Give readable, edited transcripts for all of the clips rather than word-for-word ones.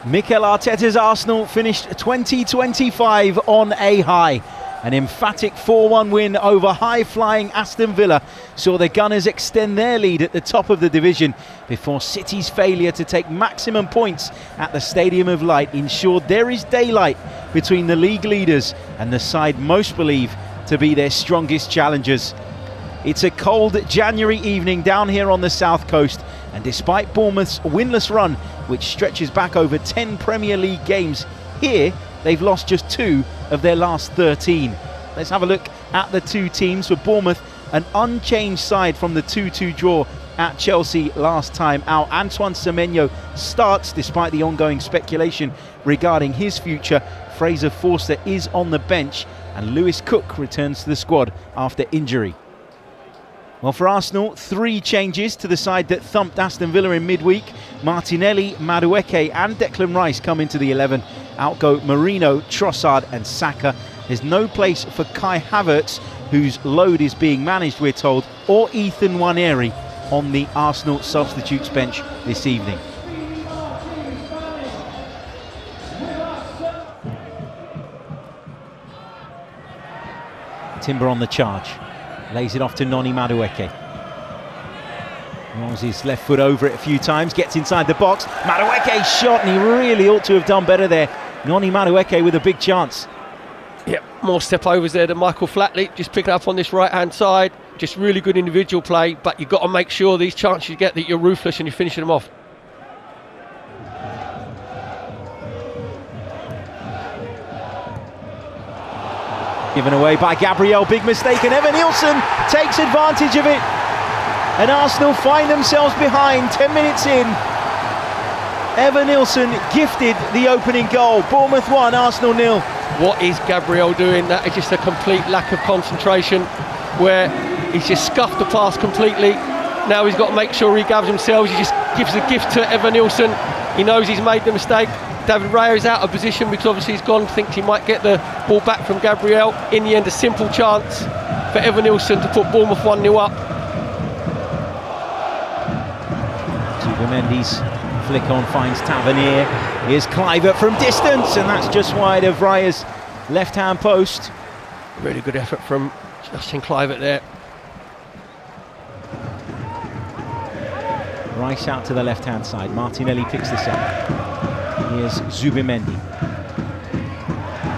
Mikel Arteta's Arsenal finished 2025 on a high. An emphatic 4-1 win over high-flying Aston Villa saw the Gunners extend their lead at the top of the division before City's failure to take maximum points at the Stadium of Light ensured there is daylight between the league leaders and the side most believe to be their strongest challengers. It's a cold January evening down here on the south coast, and despite Bournemouth's winless run, which stretches back over 10 Premier League games, here they've lost just 2 of their last 13. Let's have a look at the two teams. For Bournemouth, an unchanged side from the 2-2 draw at Chelsea last time out. Antoine Semenyo starts despite the ongoing speculation regarding his future. Fraser Forster is on the bench and Lewis Cook returns to the squad after injury. Well, for Arsenal, 3 changes to the side that thumped Aston Villa in midweek. Martinelli, Madueke and Declan Rice come into the 11. Out go Marino, Trossard and Saka. There's no place for Kai Havertz, whose load is being managed, we're told, or Ethan Nwaneri on the Arsenal substitutes bench this evening. Timber on the charge. Lays it off to Noni Madueke. Rolls his left foot over it a few times, gets inside the box. Madueke shot, and he really ought to have done better there. Noni Madueke with a big chance. Yeah, more step overs there than Michael Flatley, just picking up on this right hand side. Just really good individual play, but you've got to make sure these chances you get that you're ruthless and you're finishing them off. Given away by Gabriel, big mistake, and Evan Nilsson takes advantage of it. And Arsenal find themselves behind 10 minutes in. Evan Nilsson gifted the opening goal. Bournemouth 1, Arsenal 0. What is Gabriel doing? That is just a complete lack of concentration, where he's just scuffed the pass completely. Now he's got to make sure he gathers himself. He just gives a gift to Evan Nilsson. He knows he's made the mistake. David Raya is out of position because obviously he's gone, thinks he might get the ball back from Gabriel. In the end, a simple chance for Evan Nilsson to put Bournemouth 1-0 up. Zubimendi's flick on finds Tavernier. Here's Kluivert from distance, and that's just wide of Raya's left-hand post. Really good effort from Justin Kluivert there. Rice out to the left-hand side. Martinelli picks this up. Here's Zubimendi.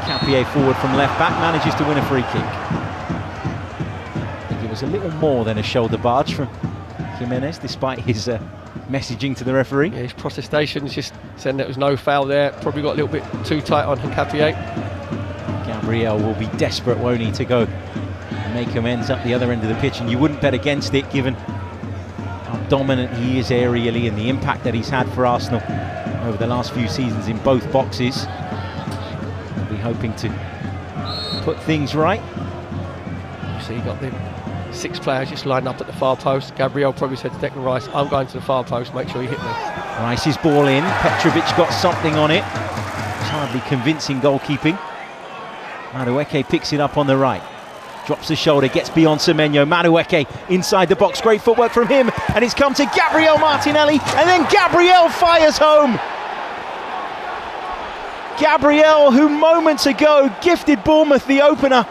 Capier forward from left-back, manages to win a free kick. I think it was a little more than a shoulder barge from Jimenez, despite his messaging to the referee. Yeah, his protestations just saying there was no foul there. Probably got a little bit too tight on Capier. Gabriel will be desperate, won't he, to go and make amends up the other end of the pitch, and you wouldn't bet against it given how dominant he is aerially and the impact that he's had for Arsenal over the last few seasons in both boxes. We'll be hoping to put things right. So you got the 6 players just lined up at the far post. Gabriel probably said to Declan Rice, I'm going to the far post, make sure you hit me. Rice's ball in, Petrovic got something on it. It's hardly convincing goalkeeping. Madueke picks it up on the right. Drops the shoulder, gets beyond Semenyo. Madueke inside the box, great footwork from him. And it's come to Gabriel Martinelli, and then Gabriel fires home. Gabriel, who moments ago gifted Bournemouth the opener,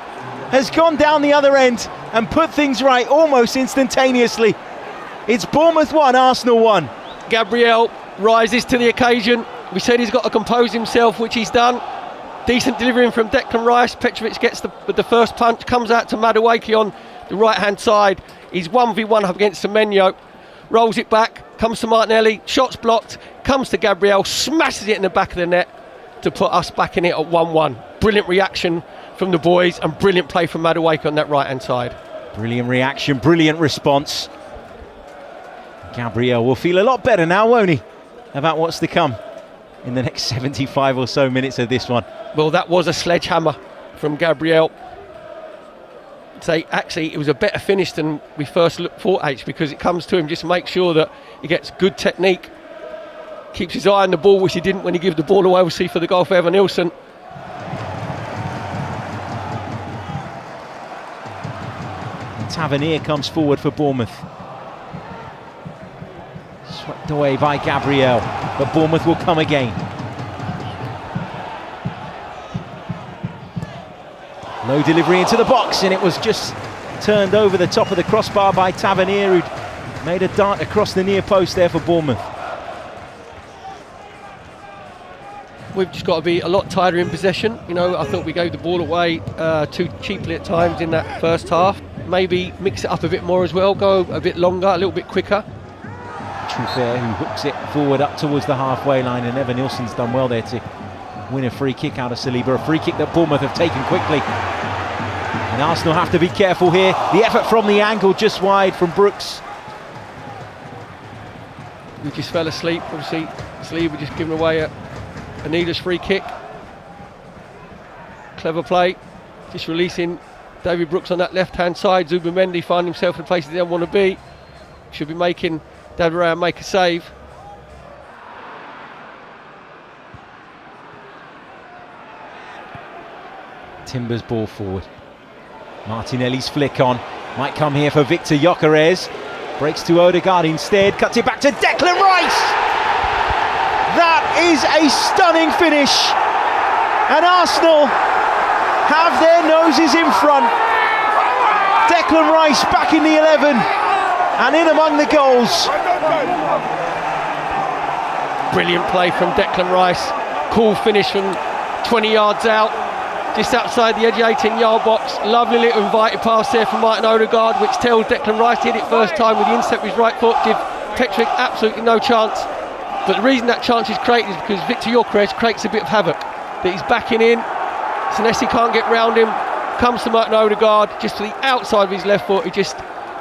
has gone down the other end and put things right almost instantaneously. It's Bournemouth 1, Arsenal 1. Gabriel rises to the occasion. We said he's got to compose himself, which he's done. Decent delivering from Declan Rice. Petrovic gets the first punch, comes out to Madueke on the right-hand side. He's 1v1 up against Semenyo. Rolls it back, comes to Martinelli, shots blocked, comes to Gabriel, smashes it in the back of the net to put us back in it at 1-1. Brilliant reaction from the boys and brilliant play from Madueke on that right-hand side. Brilliant reaction, brilliant response. Gabriel will feel a lot better now, won't he, about what's to come in the next 75 or so minutes of this one. Well, that was a sledgehammer from Gabriel. Actually, it was a better finish than we first thought, H, because it comes to him, just make sure that he gets good technique, keeps his eye on the ball, which he didn't when he gave the ball away, obviously, for the goal for Evan Nilsson. Tavernier comes forward for Bournemouth. Swept away by Gabriel, but Bournemouth will come again. Low delivery into the box, and it was just turned over the top of the crossbar by Tavernier, who'd made a dart across the near post there for Bournemouth. We've just got to be a lot tighter in possession. You know, I thought we gave the ball away too cheaply at times in that first half. Maybe mix it up a bit more as well, go a bit longer, a little bit quicker. Trufair, who hooks it forward up towards the halfway line, and Evan Nilsson's done well there to win a free kick out of Saliba, a free kick that Bournemouth have taken quickly. And Arsenal have to be careful here. The effort from the angle just wide from Brooks. We just fell asleep, obviously. Saliba just giving away a needless free kick. Clever play, just releasing David Brooks on that left-hand side. Zubimendi find himself in a place he doesn't want to be. Should be making David Raya make a save. Timbers ball forward. Martinelli's flick on. Might come here for Victor Gyökeres. Breaks to Odegaard instead. Cuts it back to Declan Rice. That is a stunning finish. And Arsenal have their noses in front. Declan Rice back in the 11 and in among the goals. Brilliant play from Declan Rice. Cool finish from 20 yards out, just outside the edge of the 18-yard box. Lovely little invited pass there from Martin Odegaard, which tells Declan Rice to hit it first time with the instep with his right foot, give Petrovic absolutely no chance. But the reason that chance is created is because Victor Gyökeres creates a bit of havoc. That he's backing in, Senesi can't get round him, comes to Martin Odegaard, just to the outside of his left foot, he just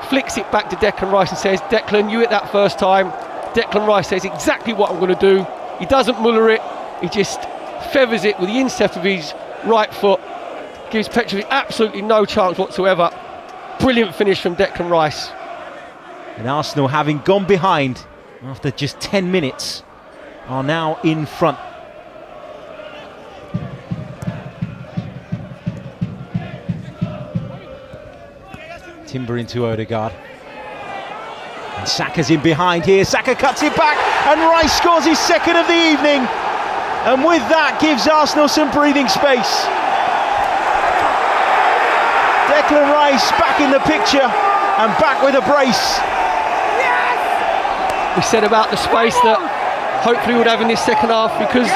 flicks it back to Declan Rice and says, Declan, you hit that first time. Declan Rice says exactly what I'm going to do. He doesn't muller it, he just feathers it with the instep of his right foot, gives Petrovic absolutely no chance whatsoever. Brilliant finish from Declan Rice. And Arsenal, having gone behind after just 10 minutes, are now in front. Timber into Odegaard. And Saka's in behind here. Saka cuts it back, and Rice scores his second of the evening. And with that, gives Arsenal some breathing space. Declan Rice back in the picture and back with a brace. We said about the space that hopefully we'd have in this second half, because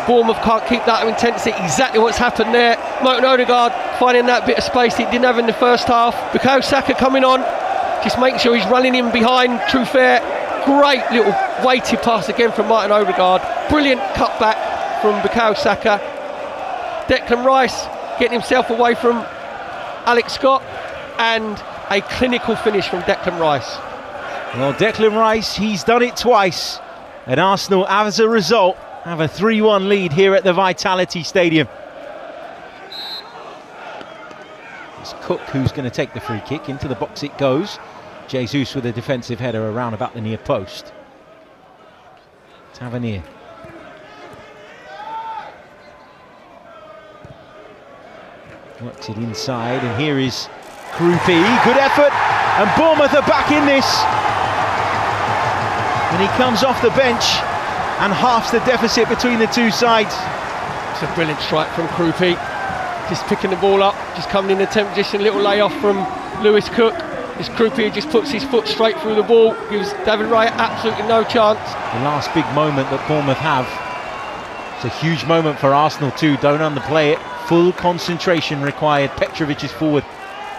Bournemouth can't keep that intensity. Exactly what's happened there. Martin Odegaard finding that bit of space he didn't have in the first half. Bukayo Saka coming on, just making sure he's running in behind Trufair. Great little weighted pass again from Martin Odegaard. Brilliant cutback from Bukayo Saka. Declan Rice getting himself away from Alex Scott, and a clinical finish from Declan Rice. Well, Declan Rice, he's done it twice, and Arsenal, as a result, have a 3-1 lead here at the Vitality Stadium. It's Cook who's going to take the free kick. Into the box it goes. Jesus with a defensive header around about the near post. Tavernier. Works it inside, and here is Krupi. Good effort, and Bournemouth are back in this. And he comes off the bench and halves the deficit between the two sides. It's a brilliant strike from Krupi. Just picking the ball up, just coming in attempt position, little layoff from Lewis Cook. This Krupi just puts his foot straight through the ball, gives David Raya absolutely no chance. The last big moment that Bournemouth have. It's a huge moment for Arsenal too, don't underplay it. Full concentration required. Petrovic is forward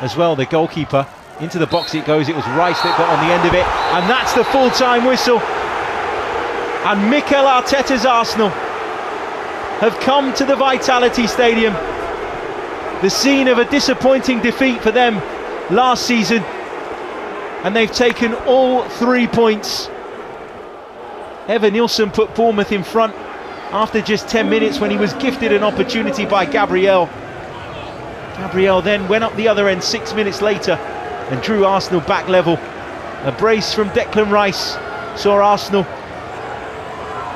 as well, the goalkeeper. Into the box it goes. It was Rice that got on the end of it, and that's the full-time whistle. And Mikel Arteta's Arsenal have come to the Vitality Stadium, the scene of a disappointing defeat for them last season, and they've taken all 3 points. Evan Nilsson put Bournemouth in front after just 10 minutes when he was gifted an opportunity by Gabriel. Gabriel then went up the other end 6 minutes later and drew Arsenal back level. A brace from Declan Rice saw Arsenal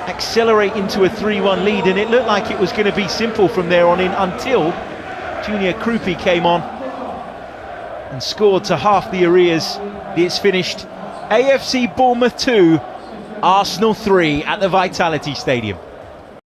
accelerate into a 3-1 lead, and it looked like it was going to be simple from there on in until Junior Krupi came on and scored to half the arrears. It's finished AFC Bournemouth 2, Arsenal 3 at the Vitality Stadium.